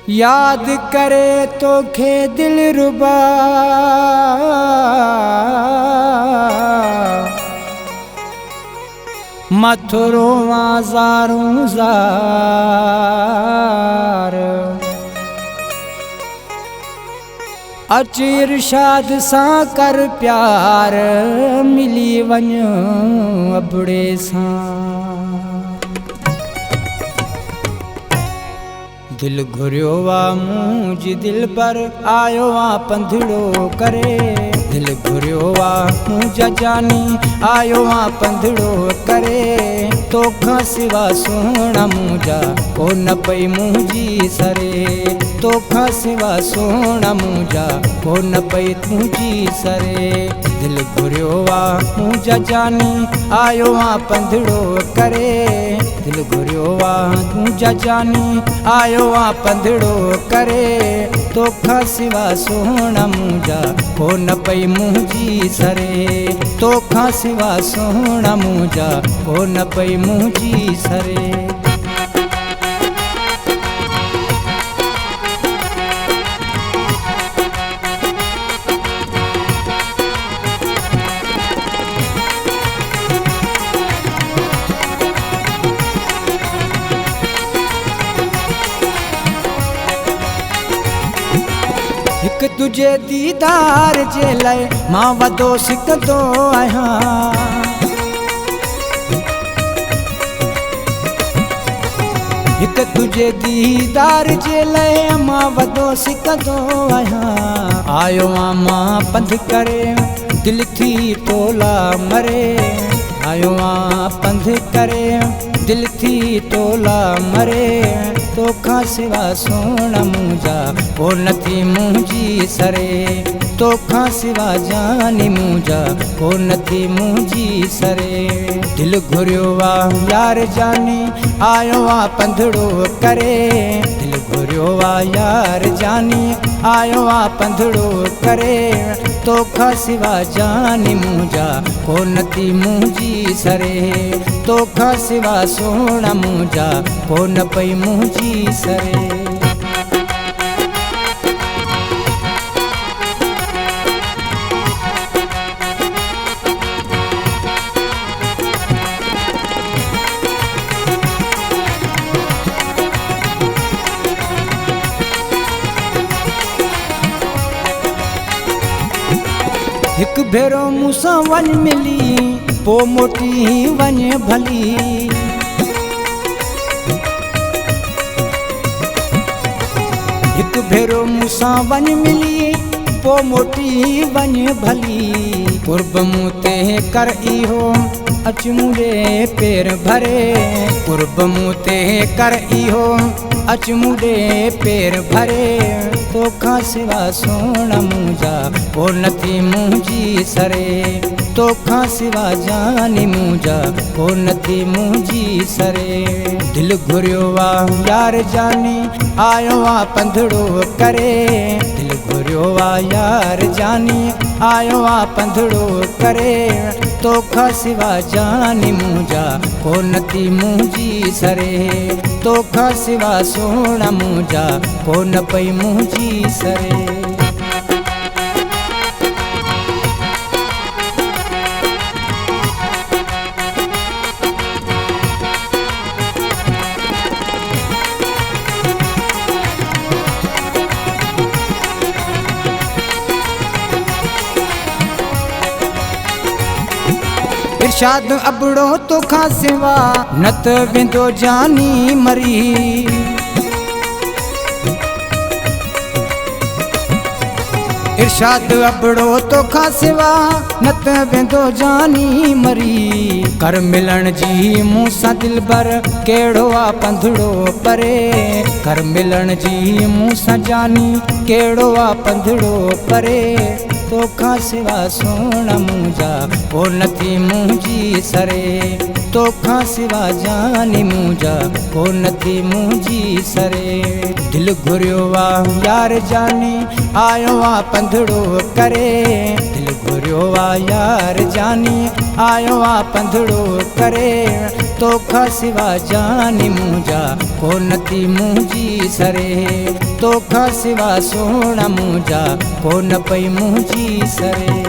याद करे तोखे दिल रुबा मथो रोवां ज़ारूं ज़ार अच इरशाद सां कर प्यार मिली वञ अबड़े सां दिल घुरियो वा मुंहिंजी दिल पर आयो आ पंधड़ो करे दिल घुरियो वा मुंहिंजा जानी आयो आ पंधड़ो करे तोखां सिवा सोहणा मुंहिंजा को न पई मुंहिंजी सरे तोखां सिवा सोहणा मुंहिंजा को न पई तुंहिंजी सरे दिल घुरियो वा मुंहिंजा जानी आयो आ पंधड़ो करे दिल घुरियो वा मुंहिंजा जानी आयो आ पंधड़ो करे तोखां सिवा सोहणा मुंहिंजा को न पई मुंहिंजी सरे तोखां सिवा सोहणा मुंहिंजा को न पई मुंहिंजी सरे हिक तुझे दीदार जे लाइ मां वधो सिकंदो आहियां हिक तुझे दीदार जे लाइ मां वधो सिकंदो आहियां आयो आ मां पंध करे दिल थी तोला मरे आयो आ पंध करे दिल थी तोला मरे तोखां सिवा सोहणा मुंहिंजा को नथी मुंहिंजी सरे तोखां सिवा जानी मुंहिंजा को नथी मुंहिंजी सरे दिल घुरियो वा यार जानी आयो आ पंधड़ो करे दिल घुरियो वा यार जानी आयो आ पंधड़ो करे तोखां सिवा जानी मुंहिंजा को नथी मुंहिंजी सरे तोखां सिवा सोहणा मुंहिंजा को न पई मुंहिंजी सरे हिक भेरो मूंसां वञ मिली पो मोटी वञ भली हिक भेरो मूंसां वञ मिली पो मोटी वञ भली कुर्ब मूं ते कर इहो अच मुंहिंजे पेर भरे कुर्ब मूं ते कर इहो अच मुंहिंजे पेर भरे तोखां सिवा सोहणा मुंहिंजा को नथी मुंहिंजी सरे तोखां सिवा जानी मुंहिंजा को नथी मुंहिंजी सरे दिल घुरियो वा यार जानी आयो आ पंधड़ो करे दिल घुरियो वा यार जानी आयो आ पंधड़ो करे तोखां सिवा जानी मुंहिंजा को नथी मुंहिंजी सरे तोखां सिवा सोहणा मुंहिंजा को न पई मुंहिंजी सरे इरशाद अबड़ो तोखां सिवा न त वेंदो जानी मरी इरशाद अबड़ो तोखां सिवा न त वेंदो जानी मरी कर मिलण जी मूंसां दिलबर कहिड़ो आ पंधड़ो परे कर मिलण जी मूंसां जानी कहिड़ो आ पंधड़ो परे तोखां सिवा सोहणा मुंहिंजा को नथी मुंहिंजी सरे तोखां सिवा जानी मुंहिंजा को नथी मुंहिंजी सरे दिल घुरियो वा यार जानी आयो आ पंधड़ो करे दिल घुरियो वा यार जानी आयो आ पंधड़ो करे तोखां सिवा जानी मुंहिंजा कोन थी मुंहिंजी सरे तोखां सिवा सोण मुंहिंजा कोन पई मुंहिंजी सरे।